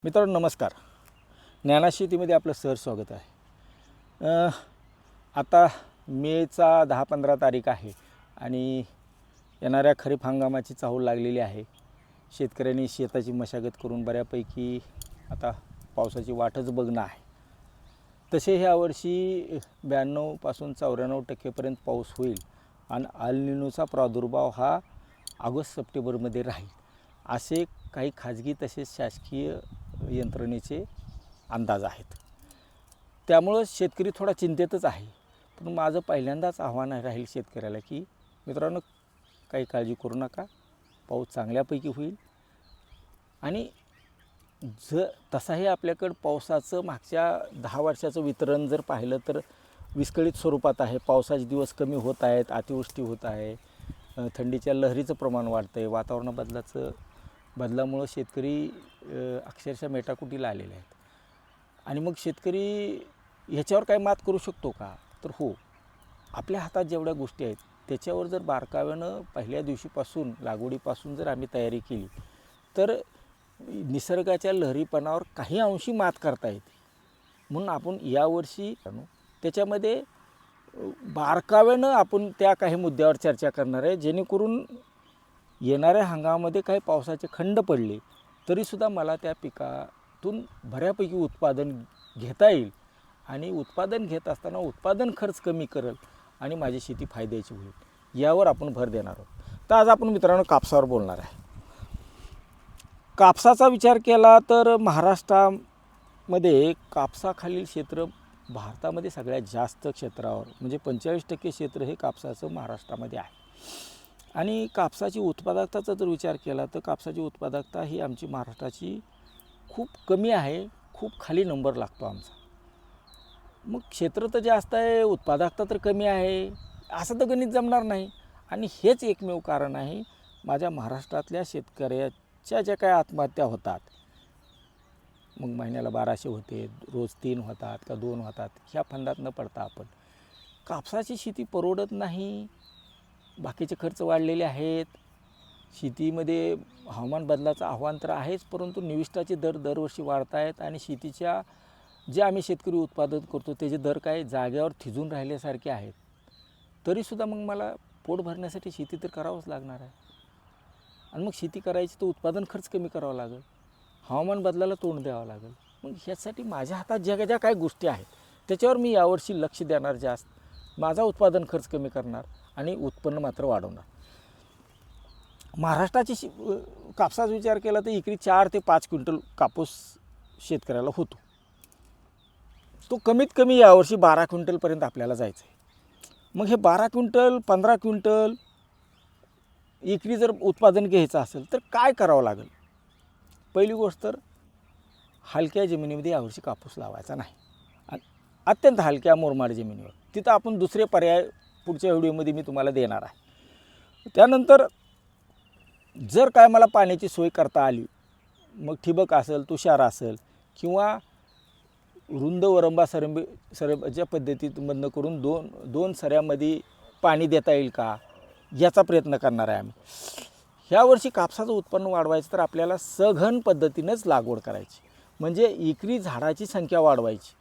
मित्रांनो नमस्कार. ज्ञानशेतीमध्ये आपलं सहर्ष स्वागत आहे. आता मेचा 10-15 तारीख आहे आणि येणाऱ्या खरीप हंगामाची चाहूल लागलेली आहे. शेतकऱ्यांनी शेताची मशागत करून बऱ्यापैकी आता पावसाची वाटच बघणं आहे. तसे ह्या वर्षी 92 पासून 94% पाऊस होईल आणि अल निनोचा प्रादुर्भाव हा ऑगस्ट-सप्टेंबरमध्ये राहील असे काही खाजगी तसेच शासकीय यंत्रणेचे अंदाज आहेत. त्यामुळं शेतकरी थोडा चिंतेतच आहे. पण माझं पहिल्यांदाच आव्हान राहील शेतकऱ्याला की मित्रांनो, काही काळजी करू नका, पाऊस चांगल्यापैकी होईल. आणि तसाही आपल्याकडं पावसाचं मागच्या 10 वर्षाचं वितरण जर पाहिलं तर विस्कळीत स्वरूपात आहे. पावसाचे दिवस कमी होत आहेत, अतिवृष्टी होत आहे, थंडीच्या लहरीचं प्रमाण वाढतं आहे, वातावरण बदलामुळं शेतकरी अक्षरशः मेटाकुटीला आलेले आहेत. आणि मग शेतकरी ह्याच्यावर काय मात करू शकतो का? तर हो, आपल्या हातात जेवढ्या गोष्टी आहेत त्याच्यावर जर बारकाव्यानं पहिल्या दिवशीपासून लागवडीपासून जर आम्ही तयारी केली तर निसर्गाच्या लहरीपणावर काही अंशी मात करता येते. म्हणून आपण यावर्षी त्याच्यामध्ये बारकाव्यानं आपण त्या काही मुद्द्यावर चर्चा करणार आहे, जेणेकरून येणाऱ्या हंगामामध्ये काही पावसाचे खंड पडले तरीसुद्धा मला त्या पिकातून बऱ्यापैकी उत्पादन घेता येईल. आणि उत्पादन घेत असताना उत्पादन खर्च कमी करेल आणि माझी शेती फायद्याची होईल, यावर आपण भर देणार आहोत. तर आज आपण मित्रांनो कापसावर बोलणार आहे. कापसाचा विचार केला तर महाराष्ट्रामध्ये कापसाखालील क्षेत्र भारतामध्ये सगळ्यात जास्त क्षेत्रावर म्हणजे 45% क्षेत्र हे कापसाचं महाराष्ट्रामध्ये आहे. आणि कापसाची उत्पादकताचा जर विचार केला तर कापसाची उत्पादकता ही आमची महाराष्ट्राची खूप कमी आहे, खूप खाली नंबर लागतो आमचा. मग क्षेत्र तर जास्त आहे, उत्पादकता तर कमी आहे, असं तर गणित जमणार नाही. आणि हेच एकमेव कारण आहे माझ्या महाराष्ट्रातल्या शेतकऱ्याच्या ज्या काही आत्महत्या होतात, मग महिन्याला 1200 होते, रोज 3 होतात का 2 होतात, ह्या फंदात न पडता आपण कापसाची शेती परवडत नाही. बाकीचे खर्च वाढलेले आहेत. शेतीमध्ये हवामान बदलाचं आव्हान तर आहेच, परंतु निविष्ठाचे दर दरवर्षी वाढत आहेत. आणि शेतीच्या जे आम्ही शेतकरी उत्पादन करतो त्याचे दर काय जाग्यावर थिजून राहिल्यासारखे आहेत. तरीसुद्धा मग मला पोट भरण्यासाठी शेती तर करावंच लागणार आहे. आणि मग शेती करायची तर उत्पादन खर्च कमी करावा लागेल, हवामान बदलाला तोंड द्यावं लागेल. मग ह्यासाठी माझ्या हातात ज्या काही गोष्टी आहेत त्याच्यावर मी यावर्षी लक्ष देणार जास्त. माझा उत्पादन खर्च कमी करणार आणि उत्पन्न मात्र वाढवणार. महाराष्ट्राची कापसाचा विचार केला तर एकरी 4 ते 5 क्विंटल कापूस शेतकऱ्याला होतो. तो कमीत कमी यावर्षी 12 क्विंटलपर्यंत आपल्याला जायचं आहे. मग हे 12 क्विंटल 15 क्विंटल एकरी जर उत्पादन घ्यायचं असेल तर काय करावं लागेल? पहिली गोष्ट तर हलक्या जमिनीमध्ये यावर्षी कापूस लावायचा नाही. अत्यंत हलक्या मुरमाड जमिनीवर तिथं आपण दुसरे पर्याय पुढच्या व्हिडिओमध्ये मी तुम्हाला देणार आहे. त्यानंतर जर काय मला पाण्याची सोय करता आली, मग ठिबक असेल, तुषार असेल किंवा रुंद वरंबा सरंबाच्या पद्धतीमधनं करून दोन सऱ्यामध्ये पाणी देता येईल का, याचा प्रयत्न करणार आहे आम्ही. ह्या वर्षी कापसाचं उत्पन्न वाढवायचं तर आपल्याला सघन पद्धतीनंच लागवड करायची, म्हणजे एकरी झाडाची संख्या वाढवायची.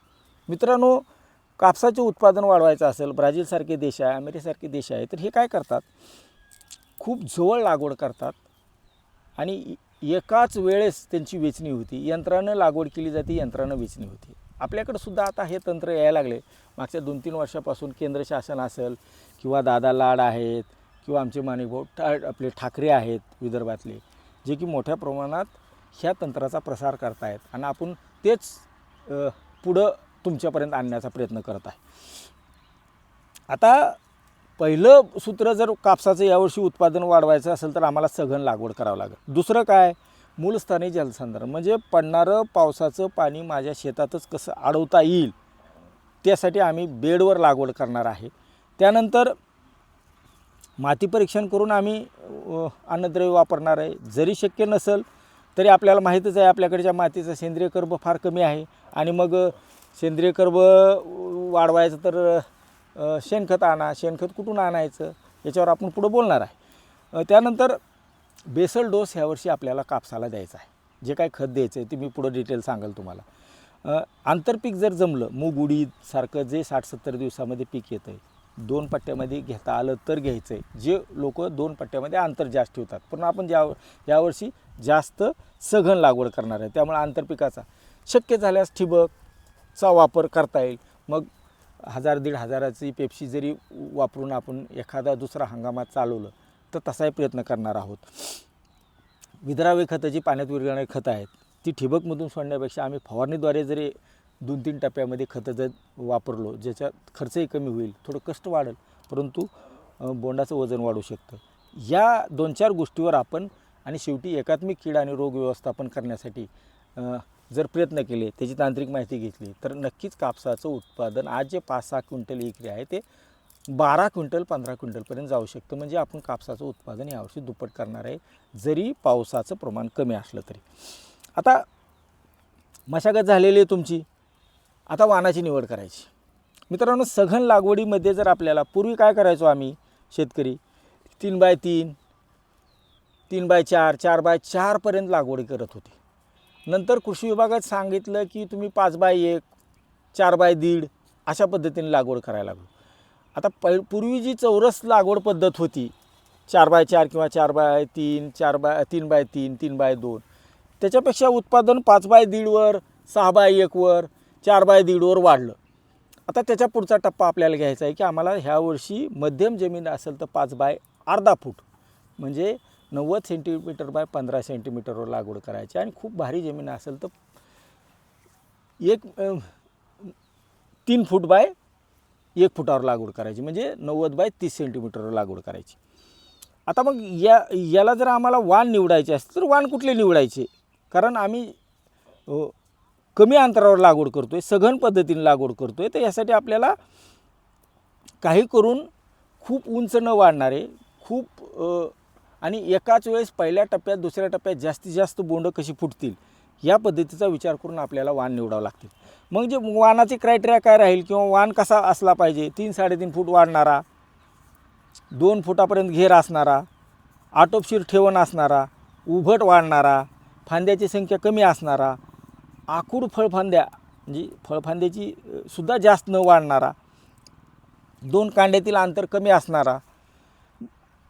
मित्रांनो, कापसाचे उत्पादन वाढवायचं असेल, ब्राझीलसारखे देश आहे, अमेरिकेसारखे देश आहे, तर हे काय करतात, खूप जवळ लागवड करतात आणि एकाच वेळेस त्यांची वेचणी होती. यंत्रानं लागवड केली जाते, यंत्रानं वेचणी होती. आपल्याकडं सुद्धा आता हे तंत्र यायला लागले. मागच्या 2-3 वर्षापासून केंद्र शासन असेल किंवा दादा लाड आहेत किंवा आमचे माणिकभाऊ आपले ठाकरे आहेत विदर्भातले, जे की मोठ्या प्रमाणात ह्या तंत्राचा प्रसार करतायत आणि आपण तेच पुढं तुमच्यापर्यंत आणण्याचा प्रयत्न करत आहे. आता पहिलं सूत्र जर कापसाचं यावर्षी उत्पादन वाढवायचं असेल तर आम्हाला सघन लागवड करावं लागेल. दुसरं काय, मूलस्थानी जलसंधारण, म्हणजे पडणारं पावसाचं पाणी माझ्या शेतातच कसं अडवता येईल त्यासाठी आम्ही बेडवर लागवड करणार आहे. त्यानंतर माती परीक्षण करून आम्ही अन्नद्रव्य वापरणार आहे. जरी शक्य नसेल तरी आपल्याला माहीतच आहे आपल्याकडच्या मातीचा सेंद्रिय कर्ब फार कमी आहे. आणि मग सेंद्रिय कर्ब वाढवायचं तर शेणखत आणा. शेणखत कुठून आणायचं याच्यावर आपण पुढं बोलणार आहे. त्यानंतर बेसल डोस ह्यावर्षी आपल्याला कापसाला द्यायचा आहे. जे काय खत द्यायचं आहे ते मी पुढं डिटेल सांगाल तुम्हाला. आंतरपीक जर जमलं, मूग उडीद सारखं जे 60-70 दिवसामध्ये पीक येतं आहे, 2 पट्ट्यामध्ये घेता आलं तर घ्यायचं आहे. जे लोक 2 पट्ट्यामध्ये अंतर जास्त ठेवतात, पण आपण यावर्षी जास्त सघन लागवड करणार आहे, त्यामुळे आंतरपिकाचा शक्य झाल्यास ठिबकचा वापर करता येईल. मग 1000-1500ची पेप्सी जरी वापरून आपण एखादा दुसरा हंगामात चालवलं तर तसाही प्रयत्न करणार आहोत. विद्राव्य खतं जी पाण्यात विरघळणारी खतं आहेत ती ठिबकमधून सोडण्यापेक्षा आम्ही फवारणीद्वारे जरी 2-3 टप्प्यामध्ये खतं जर वापरलो, ज्याच्यात खर्चही कमी होईल, थोडं कष्ट वाढेल, परंतु बोंडाचं वजन वाढू शकतं. या 2-4 गोष्टीवर आपण आणि शेवटी एकात्मिक कीड आणि रोग व्यवस्थापन करण्यासाठी जर प्रयत्न केले, त्याची तांत्रिक माहिती घेतली, तर नक्कीच कापसाचं उत्पादन आज जे 5-6 क्विंटल एकरी आहे ते 12 क्विंटल 15 क्विंटलपर्यंत जाऊ शकतं. म्हणजे आपण कापसाचं उत्पादन यावर्षी दुप्पट करणार आहे, जरी पावसाचं प्रमाण कमी असलं तरी. आता मशागत झालेली आहे तुमची, आता वाणाची निवड करायची. मित्रांनो, सघन लागवडीमध्ये जर आपल्याला पूर्वी काय करायचो आम्ही शेतकरी, 3x3, 3x4, 4x4 पर्यंत लागवड करत होते. नंतर कृषी विभागात सांगितलं की तुम्ही 5x1, 4x1.5 अशा पद्धतीने लागवड करायला लागलो. आता पूर्वी जी चौरस लागवड पद्धत होती 4x4 किंवा 4x3, 3x3, 3x2, त्याच्यापेक्षा उत्पादन 5x1.5 वर, 6x1 वर, 4x1.5 वर वाढलं. आता त्याच्या पुढचा टप्पा आपल्याला घ्यायचा आहे की आम्हाला ह्या वर्षी मध्यम जमीन असेल तर 5x अर्धा फूट म्हणजे 90 सेंटीमीटर बाय 15 सेंटीमीटरवर लागवड करायची, आणि खूप भारी जमीन असेल तर 3 फूट बाय 1 फुटावर लागवड करायची, म्हणजे 90 बाय 30 सेंटीमीटरवर लागवड करायची. आता मग याला जर आम्हाला वाण निवडायचे असते तर वाण कुठले निवडायचे, कारण आम्ही कमी अंतरावर लागवड करतो आहे, सघन पद्धतीने लागवड करतो आहे, तर यासाठी आपल्याला काही करून खूप उंच न वाढणारे, खूप आणि एकाच वेळेस पहिल्या टप्प्यात दुसऱ्या टप्प्यात जास्तीत जास्त बोंडं कशी फुटतील या पद्धतीचा विचार करून आपल्याला वाण निवडावं लागतील. मग जे वाणाचे क्रायटेरिया काय राहील किंवा वाण कसा असला पाहिजे, 3-3.5 फूट वाढणारा, 2 फुटापर्यंत घेर असणारा, आटोपशीर ठेवण असणारा, उभट वाढणारा, फांद्याची संख्या कमी असणारा, आखूड फळफांद्या म्हणजे फळफांद्याची सुद्धा जास्त न वाढणारा, 2 कांड्यातील अंतर कमी असणारा,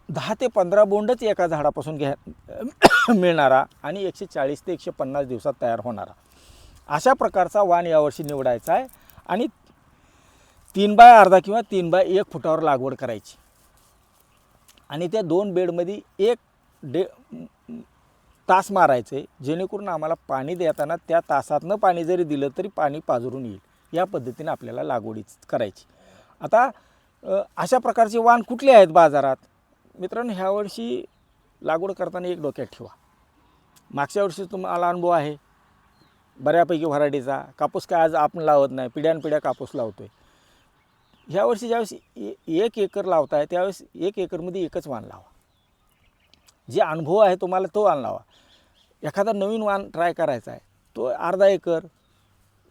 10 ते 15 बोंडच एका झाडापासून मिळणारा आणि 140 ते 150 दिवसात तयार होणारा, अशा प्रकारचा वाण यावर्षी निवडायचा आहे. आणि 3x अर्धा किंवा 3x1 फुटावर लागवड करायची, आणि त्या 2 बेडमध्ये 1 तास मारायचे, जेणेकरून आम्हाला पाणी देताना त्या तासातनं पाणी जरी दिलं तरी पाणी पाझरून येईल. या पद्धतीने आपल्याला लागवडी करायची. आता अशा प्रकारचे वाण कुठले आहेत बाजारात? मित्रांनो, ह्या वर्षी लागवड करताना एक डोक्यात ठेवा, मागच्या वर्षी तुम्हाला अनुभव आहे बऱ्यापैकी व्हरायटीचा. कापूस काय आज आपण लावत नाही, पिढ्यानपिढ्या कापूस लावतो आहे. ह्या वर्षी ज्यावेळेस 1 एकर लावताय त्यावेळेस 1 एकरमध्ये एकच वाण लावा. जे अनुभव आहे तुम्हाला तो वाण लावा. एखादा नवीन वाण ट्राय करायचा आहे तो अर्धा एकर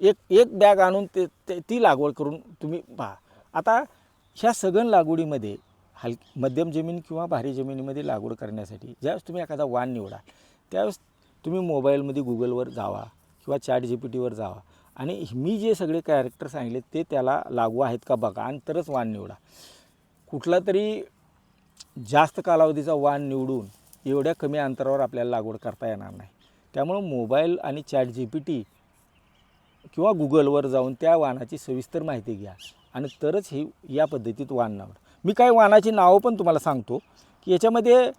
एक बॅग आणून ती लागवड करून तुम्ही पहा. आता ह्या सघन लागवडीमध्ये मध्यम जमीन किंवा भारी जमिनीमध्ये लागवड करण्यासाठी ज्यावेळेस तुम्ही एखादा वाण निवडा त्यावेळेस तुम्ही मोबाईलमध्ये गुगलवर जावा किंवा ChatGPTवर जावा आणि मी जे सगळे कॅरेक्टर सांगितले ते त्याला लागू आहेत का बघा, आणि तरच वाण निवडा. कुठला तरी जास्त कालावधीचा वाण निवडून एवढ्या कमी अंतरावर आपल्याला लागवड करता येणार नाही. त्यामुळं मोबाईल आणि ChatGPT किंवा गुगलवर जाऊन त्या वाणाची सविस्तर माहिती घ्या आणि तरच ही या पद्धतीत वाण निवडा. मी काही वाणाची नावं पण तुम्हाला सांगतो की याच्यामध्ये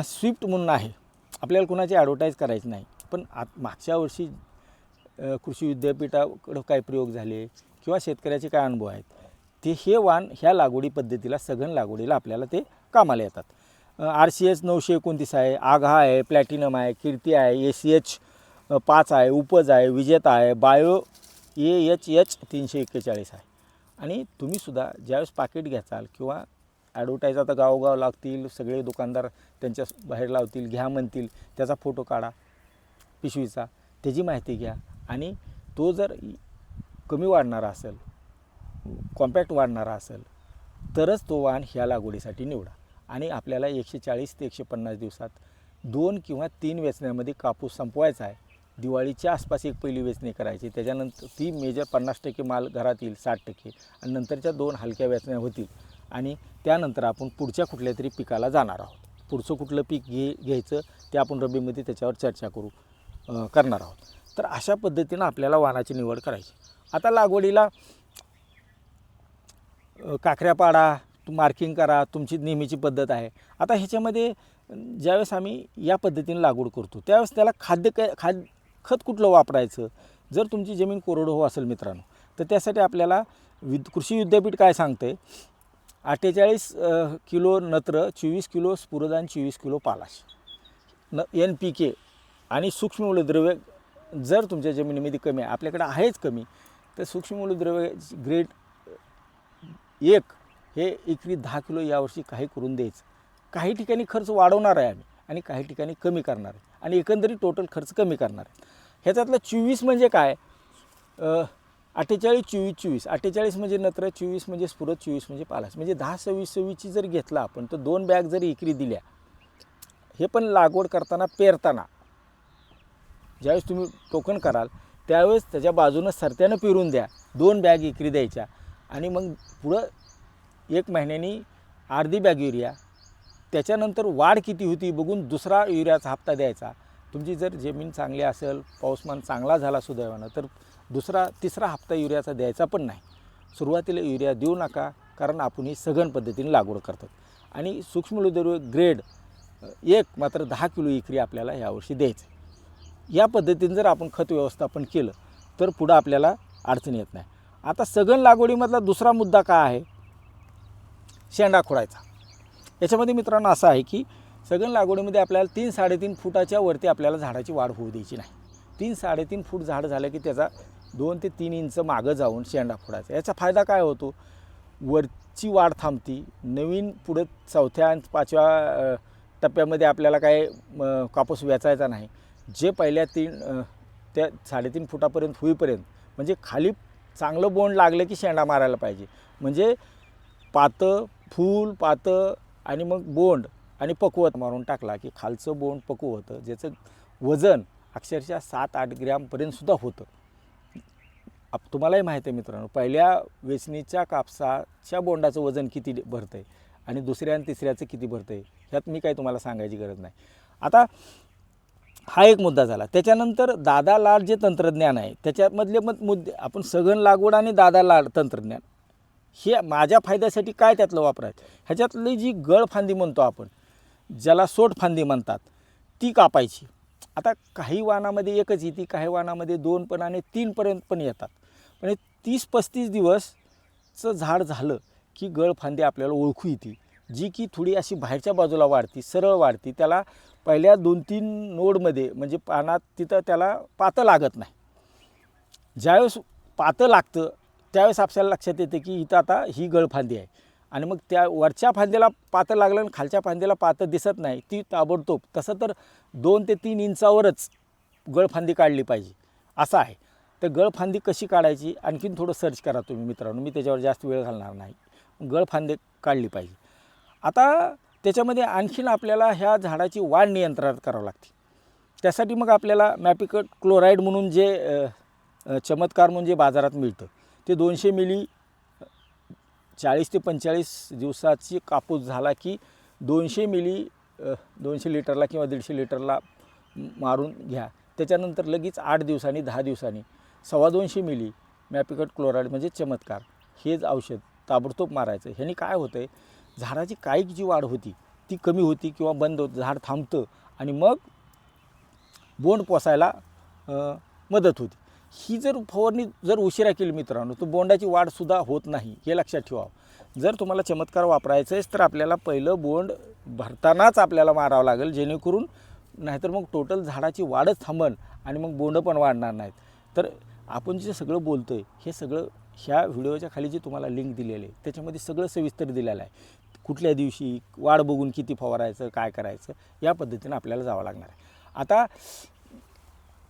स्विफ्ट म्हणून आहे, आपल्याला कुणाची ॲडव्हर्टाईज करायची नाही, पण मागच्या वर्षी कृषी विद्यापीठाकडं काय प्रयोग झाले किंवा शेतकऱ्याचे काय अनुभव आहेत ते हे वाण ह्या लागवडी पद्धतीला सघन लागवडीला आपल्याला ते कामाला येतात. RCS 929 आहे, आघा आहे, प्लॅटिनम आहे, कीर्ती आहे, ACH 5 आहे, उपज आहे, विजेता आहे, बायो AHH 341 आहे. आणि तुम्हीसुद्धा ज्यावेळेस पाकिट घ्याचाल किंवा ॲडव्हर्टाईज आता गावोगाव लागतील, सगळे दुकानदार त्यांच्या बाहेर लावतील, घ्या म्हणतील, त्याचा फोटो काढा पिशवीचा, त्याची माहिती घ्या आणि तो जर कमी वाढणारा असेल, कॉम्पॅक्ट वाढणारा असेल तरच तो वाण ह्या लागवडीसाठी निवडा आणि आपल्याला 140 ते 150 दिवसात 2 किंवा 3 वेचण्यामध्ये कापूस संपवायचा आहे. दिवाळीच्या आसपास एक पहिली वेचणी करायची, त्याच्यानंतर ती मेजर 50% माल घरात येईल, 60%, आणि नंतरच्या 2 हलक्या वेचण्या होतील. आणि त्यानंतर आपण पुढच्या कुठल्या तरी पिकाला जाणार आहोत. पुढचं कुठलं पीक घ्यायचं ते आपण रब्बीमध्ये त्याच्यावर चर्चा करणार आहोत. तर अशा पद्धतीनं आपल्याला वाणाची निवड करायची. आता लागवडीला काकऱ्या पाडा, मार्किंग करा, तुमची नेहमीची पद्धत आहे. आता ह्याच्यामध्ये ज्यावेळेस आम्ही या पद्धतीने लागवड करतो त्यावेळेस त्याला खत कुठलं वापरायचं. जर तुमची जमीन कोरडवाहू असेल मित्रांनो, तर त्यासाठी आपल्याला कृषी विद्यापीठ काय सांगते, 48 किलो नत्र, 24 किलो स्फुरद आणि 24 किलो पालाश, NPK आणि सूक्ष्म मूलद्रव्य जर तुमच्या जमिनीमध्ये कमी आहे, आपल्याकडे आहेच कमी, तर सूक्ष्म मूलद्रव्य ग्रेड 1 हे एकरी 10 किलो यावर्षी काही करून द्यायचं. काही ठिकाणी खर्च वाढवणार आहे आम्ही आणि काही ठिकाणी कमी करणार आहे, आणि एकंदरीत टोटल खर्च कमी करणार आहे. ह्याच्यातलं 24 म्हणजे काय, 48, 24, 24, 48 म्हणजे नत्र, 24 म्हणजे स्फुरद, 24 म्हणजे पालाश, म्हणजे 10, 26, 26ची जर घेतला आपण तर 2 बॅग जर एकरी दिल्या, हे पण लागवड करताना पेरताना ज्यावेळेस तुम्ही टोकन कराल त्यावेळेस त्याच्या बाजूनं सरत्यानं पेरून द्या, 2 बॅग एकरी द्यायच्या, आणि मग पुढं 1 महिन्यानी अर्धी बॅग युरिया, त्याच्यानंतर वाढ किती होती बघून दुसरा युरियाचा हप्ता द्यायचा. तुमची जर जमीन चांगली असेल, पाऊसमान चांगला झाला सुदैवानं, तर तिसरा हप्ता युरियाचा द्यायचा पण नाही. सुरुवातीला युरिया देऊ नका, कारण आपण ही सघन पद्धतीने लागवड करतात. आणि सूक्ष्म मूलद्रव्य ग्रेड 1 मात्र 10 किलो एकरी आपल्याला यावर्षी द्यायचं. या पद्धतीने जर आपण खत व्यवस्थापन केलं तर पुढं आपल्याला अडचण येत नाही. आता सघन लागवडीमधला दुसरा मुद्दा काय आहे, शेंडा खोडायचा. याच्यामध्ये मित्रांनो असं आहे की सघन लागवडीमध्ये आपल्याला 3-3.5 फुटाच्या वरती आपल्याला झाडाची वाढ होऊ द्यायची नाही. 3-3.5 फूट झाड झालं की त्याचा 2 ते 3 इंच मागं जाऊन शेंडा खोडायचा. याचा फायदा काय होतो, वरची वाढ थांबती, नवीन पुढं 4थ्या आणि 5व्या टप्प्यामध्ये आपल्याला काय कापूस वेचायचा नाही. जे पहिल्या 3-3.5 फुटापर्यंत होईपर्यंत, म्हणजे खाली चांगलं बोंड लागलं की शेंडा मारायला पाहिजे. म्हणजे पातं, फूल, पातं आणि मग बोंड आणि पक्वत मारून टाकला की खालचं बोंड पक्व होतं, ज्याचं वजन अक्षरशः 7-8 ग्रॅमपर्यंतसुद्धा होतं. तुम्हालाही माहिती आहे मित्रांनो, पहिल्या वेचणीच्या कापसाच्या बोंडाचं वजन किती भरतं आहे आणि दुसऱ्या आणि तिसऱ्याचं किती भरतं आहे, ह्यात मी काही तुम्हाला सांगायची गरज नाही. आता हा एक मुद्दा झाला. त्याच्यानंतर दादा लाड जे तंत्रज्ञान आहे त्याच्यामधले मुद्दे, आपण सघन लागवड आणि दादा लाड तंत्रज्ञान हे माझ्या फायद्यासाठी काय त्यातलं वापरायचं. ह्याच्यातली जी गळफांदी म्हणतो आपण, ज्याला सोटफांदी म्हणतात, ती कापायची. आता काही वाणामध्ये एकच येते, काही वाणामध्ये 2 पण आणि 3 पर्यंत पण येतात. पण 30-35 दिवसचं झाड झालं की गळफांदी आपल्याला ओळखू येते, जी की थोडी अशी बाहेरच्या बाजूला वाढती, सरळ वाढती. त्याला पहिल्या 2-3 नोडमध्ये म्हणजे पानात तिथं त्याला पातं लागत नाही. ज्यावेळेस पातं लागतं त्यावेळेस आपल्याला लक्षात येते की इथं आता ही गळफांदी आहे, आणि मग त्या वरच्या फांदीला पातं लागलं आणि खालच्या फांदीला पातं दिसत नाही, ती ताबडतोब, तसं तर 2 ते 3 इंचावरच गळफांदी काढली पाहिजे असं आहे. तर गळफांदी कशी काढायची आणखीन थोडं सर्च करा तुम्ही मित्रांनो, मी त्याच्यावर जास्त वेळ घालणार नाही. गळफांदी काढली पाहिजे. आता त्याच्यामध्ये आणखीन आपल्याला ह्या झाडाची वाढ नियंत्रणात करावं लागते. त्यासाठी मग आपल्याला मॅपिकट क्लोराईड म्हणून जे चमत्कार म्हणून जे बाजारात मिळतं ते 200 मिली 40 ते 45 दिवसाची कापूस झाला की 200 मिली 200 लिटरला किंवा 150 लिटरला मारून घ्या. त्याच्यानंतर लगेच 8 दिवसांनी 10 दिवसांनी 250 मिली मॅपिकट क्लोराईड म्हणजे चमत्कार हेच औषध ताबडतोब मारायचं. ह्याने काय होतं आहे, झाडाची काळीक जी वाढ होती ती कमी होती किंवा बंद होतं, झाड थांबतं आणि मग बोंड पोसायला मदत होती. ही जर फवारणी जर उशिरा केली मित्रांनो तर बोंडाची वाढसुद्धा होत नाही, हे लक्षात ठेवा. जर तुम्हाला चमत्कार वापरायचं आहे तर आपल्याला पहिलं बोंड भरतानाच आपल्याला मारावं लागेल, जेणेकरून नाहीतर मग टोटल झाडाची वाढच थांबन आणि मग बोंड पण वाढणार नाहीत. तर आपण जे सगळं बोलतो आहे हे सगळं ह्या व्हिडिओच्या खाली जे तुम्हाला लिंक दिलेले आहे त्याच्यामध्ये सगळं सविस्तर दिलेलं आहे. कुठल्या दिवशी वाढ बघून किती फवारायचं, काय करायचं, या पद्धतीनं आपल्याला जावं लागणार आहे. आता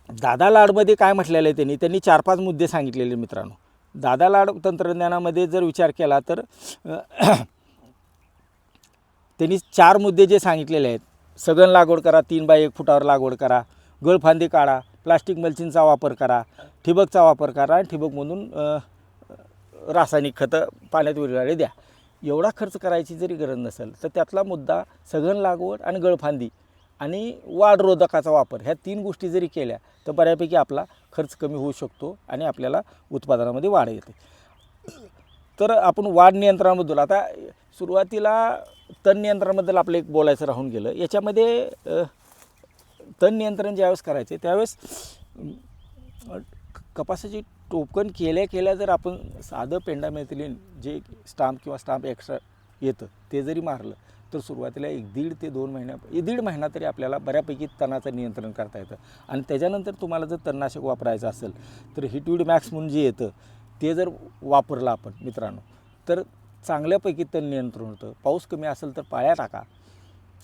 दादा लाडमध्ये काय म्हटलेलं आहे त्यांनी 4-5 मुद्दे सांगितलेले मित्रांनो. दादा लाड तंत्रज्ञानामध्ये जर विचार केला तर त्यांनी 4 मुद्दे जे सांगितलेले आहेत सघन लागवड करा, 3x1 फुटावर लागवड करा, गळफांदी काढा, प्लास्टिक मल्चिंगचा वापर करा, ठिबकचा वापर करा आणि ठिबकमधून रासायनिक खतं पाण्यात विरघळले द्या. एवढा खर्च करायची जरी गरज नसेल तर त्यातला मुद्दा सघन लागवड आणि गळफांदी आणि वाढरोधकाचा वापर ह्या 3 गोष्टी जरी केल्या तर बऱ्यापैकी आपला खर्च कमी होऊ शकतो आणि आपल्याला उत्पादनामध्ये वाढ येते. तर आपण वाढ नियंत्रणाबद्दल आता सुरुवातीला तण नियंत्रणाबद्दल आपलं एक बोलायचं राहून गेलं. याच्यामध्ये तण नियंत्रण ज्यावेळेस करायचे त्यावेळेस कपासाची टोकन केल्या जर आपण साधं पेंडामेथिलीन जे स्टाम्प किंवा स्टाम्प एक्स्ट्रा येतं ते जरी मारलं तर सुरुवातीला 1.5 ते 2 महिन्या 1.5 महिना तरी आपल्याला बऱ्यापैकी तणाचं नियंत्रण करता येतं. आणि त्याच्यानंतर तुम्हाला जर तणनाशक वापरायचं असेल तर हिटवीड मॅक्स म्हणून जे येतं ते जर वापरलं आपण मित्रांनो तर चांगल्यापैकी तण नियंत्रण होतं. पाऊस कमी असेल तर पाळ्या टाका.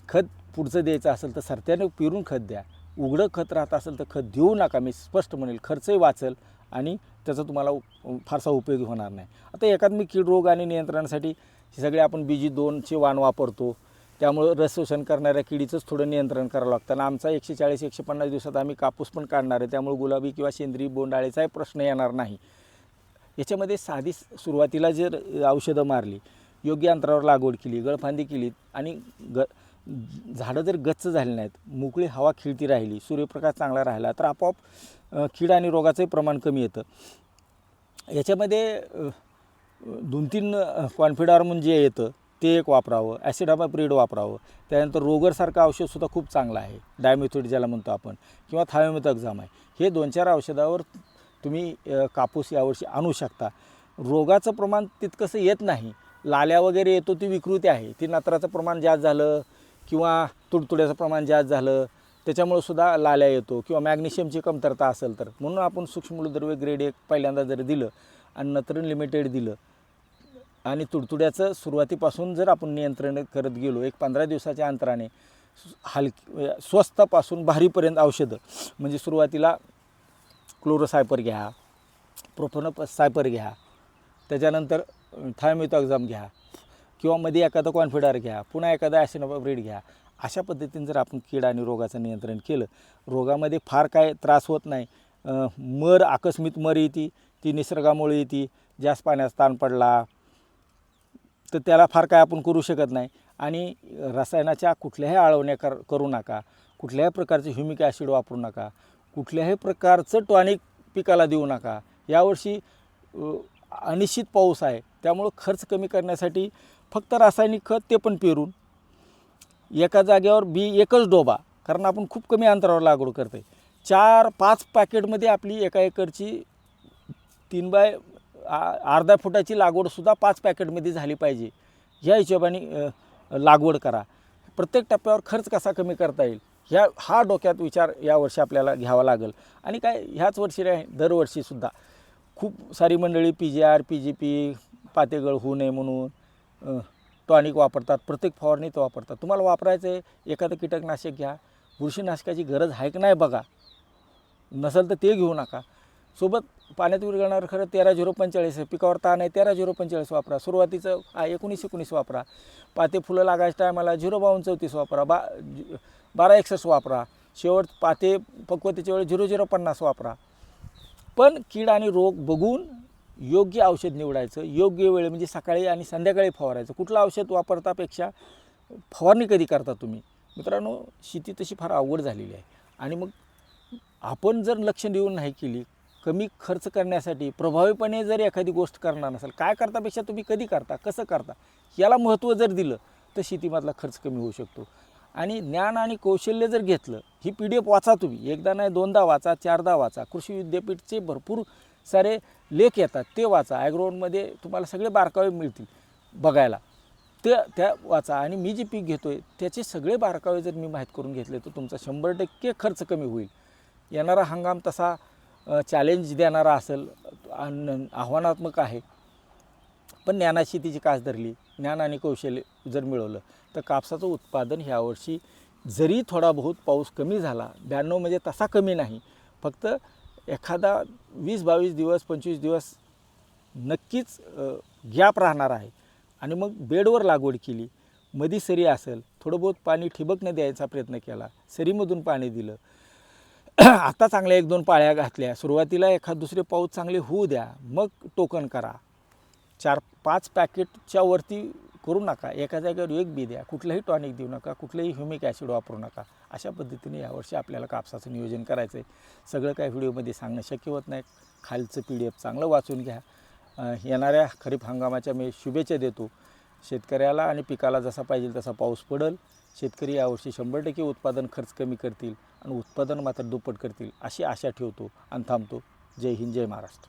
खत पुढचं द्यायचं असेल तर सरत्याने पेरून खत द्या. उघडं खत राहत असेल तर खत देऊ नका. मी स्पष्ट म्हणेल खर्चही वाचेल आणि त्याचा तुम्हाला फारसा उपयोग होणार नाही. आता एकात्मिक कीड रोग आणि नियंत्रणासाठी हे सगळे आपण BG2चे वाण वापरतो. त्यामुळं रस शोषण करणाऱ्या किडीचंच थोडं नियंत्रण करावं लागतं. आणि आमचा 140-150 दिवसात आम्ही कापूस पण काढणार आहे. त्यामुळे गुलाबी किंवा सेंद्रिय बोंडाळीचाही प्रश्न येणार नाही. याच्यामध्ये साधी सुरुवातीला जर औषधं मारली, योग्य अंतरावर लागवड केली, गळफांदी केली आणि झाडं जर गच्च झाली नाहीत, मोकळी हवा खिळती राहिली, सूर्यप्रकाश चांगला राहिला तर आपोआप कीड आणि रोगाचंही प्रमाण कमी येतं. याच्यामध्ये 2-3 कॉन्फिडॉर म्हणून जे येतं ते एक वापरावं, ॲसिडामाप्रिड वापरावं. त्यानंतर रोगरसारखं औषधसुद्धा खूप चांगलं आहे, डायमेथोड ज्याला म्हणतो आपण, किंवा थायोमेथॉक्झाम आहे. हे 2-4 औषधावर तुम्ही कापूस यावर्षी आणू शकता. रोगाचं प्रमाण तितकंसं येत नाही. लाल्या वगैरे येतो ती विकृती आहे. ती नत्राचं प्रमाण जास्त झालं किंवा तुडतुड्याचं प्रमाण जास्त झालं त्याच्यामुळे सुद्धा लाल्या येतो किंवा मॅग्नेशियमची कमतरता असेल तर. म्हणून आपण सूक्ष्ममूलद्रव्य ग्रेड 1 पहिल्यांदा जर दिलं आणि नत्र लिमिटेड दिलं आणि तुडतुड्याचं सुरुवातीपासून जर आपण नियंत्रण करत गेलो, एक 15 दिवसाच्या अंतराने स्वस्तापासून भारीपर्यंत औषधं म्हणजे सुरुवातीला क्लोरोसायपर घ्या, प्रोफेनोसायपर घ्या, त्याच्यानंतर थायोमेथॉक्झाम घ्या किंवा मध्ये एखादा कॉन्फिडॉर घ्या, पुन्हा एखादा ॲसिडामाप्रिड घ्या. अशा पद्धतीने जर आपण कीड आणि रोगाचं नियंत्रण केलं, रोगामध्ये फार काय त्रास होत नाही. मर आकस्मिक मर येते, ती निसर्गामुळे येते. जास्त पाण्याचा ताण पडला तर त्याला फार काय आपण करू शकत नाही. आणि रसायनाच्या कुठल्याही आळवण्या करू नका, कुठल्याही प्रकारचे ह्युमिक ॲसिड वापरू नका, कुठल्याही प्रकारचं टॉनिक पिकाला देऊ नका. यावर्षी अनिश्चित पाऊस आहे त्यामुळं खर्च कमी करण्यासाठी फक्त रासायनिक खत ते पण पेरून एका जागेवर एकच डोबा, कारण आपण खूप कमी अंतरावर लागवड करतो आहे. 4-5 पॅकेटमध्ये आपली एका एकरची 3 बाय अर्धा फुटाची लागवडसुद्धा 5 पॅकेटमध्ये झाली पाहिजे. ह्या हिशोबाने लागवड करा. प्रत्येक टप्प्यावर खर्च कसा कमी करता येईल हा डोक्यात विचार यावर्षी आपल्याला घ्यावा लागेल. आणि काय ह्याच वर्षी नाही, दरवर्षीसुद्धा खूप सारी मंडळी PGR, PGP, पातेगळ होऊ नये म्हणून टॉनिक वापरतात. प्रत्येक फवारणीत वापरतात. तुम्हाला वापरायचं आहे एखादं कीटकनाशक घ्या. बुरशीनाशकाची गरज आहे की नाही बघा, नसेल तर ते घेऊ नका. सोबत पाण्यात विरघळणारं खरं 13-0-45 पिकावर ताण आहे 13-0-45 वापरा. सुरुवातीचं 19-19 वापरा. पाते फुलं लागायच्या टायमाला 0-52-34 वापरा. 12-61 वापरा. शेवट पाते पक्वतेच्या वेळी 0-0-50 वापरा. पण कीड आणि रोग बघून योग्य औषध निवडायचं. योग्य वेळ म्हणजे सकाळी आणि संध्याकाळी फवारायचं. कुठलं औषध वापरतापेक्षा फवारणी कधी करता तुम्ही. मित्रांनो, शेती तशी फार अवघड झालेली आहे. आणि मग आपण जर लक्ष देऊन नाही केली, कमी खर्च करण्यासाठी प्रभावीपणे जर एखादी गोष्ट करणार नसेल, काय करतापेक्षा तुम्ही कधी करता, कसं करता याला महत्त्व जर दिलं तर शेतीमधला खर्च कमी होऊ शकतो. आणि ज्ञान आणि कौशल्य जर घेतलं, ही PDF वाचा तुम्ही, एकदा नाही 2दा वाचा, 4दा वाचा. कृषी विद्यापीठचे भरपूर सारे लेख येतात ते वाचा. ॲग्रोनमध्ये तुम्हाला सगळे बारकावे मिळतील बघायला, त्या वाचा. आणि मी जे पीक घेतो आहे त्याचे सगळे बारकावे जर मी माहीत करून घेतले तर तुमचा 100% खर्च कमी होईल. येणारा हंगाम तसा चॅलेंज देणारा असेल, आव्हानात्मक आहे. पण ज्ञानाची शेतीची कास धरली, ज्ञान आणि कौशल्य जर मिळवलं तर कापसाचं उत्पादन ह्यावर्षी जरी थोडा बहुत पाऊस कमी झाला, 92 म्हणजे तसा कमी नाही, फक्त एखादा 20-22 दिवस 25 दिवस नक्कीच गॅप राहणार आहे. आणि मग बेडवर लागवड केली, मधी सरी असेल थोडं बहुत पाणी ठिबकनं द्यायचा प्रयत्न केला, सरीमधून पाणी दिलं. आता चांगल्या 1-2 पाळ्या घातल्या, सुरुवातीला एखाद दुसरे पाऊस चांगले होऊ द्या, मग टोकन करा. 4-5 पॅकेटच्या वरती करू नका, एका जागेवर 1 बी द्या, कुठलंही टॉनिक देऊ नका, कुठलंही ह्युमिक ॲसिड वापरू नका. अशा पद्धतीने यावर्षी आपल्याला कापसाचं नियोजन करायचं आहे. सगळं काय व्हिडिओमध्ये सांगणं शक्य होत नाही. खालचं PDF चांगलं वाचून घ्या. येणाऱ्या खरीप हंगामाच्या मी शुभेच्छा देतो. शेतकऱ्याला आणि पिकाला जसा पाहिजे तसा पाऊस पडेल. शेतकरी यावर्षी 100% उत्पादन खर्च कमी करतील आणि उत्पादन मात्र दुप्पट करतील अशी आशा ठेवतो आणि थांबतो. जय हिंद, जय महाराष्ट्र.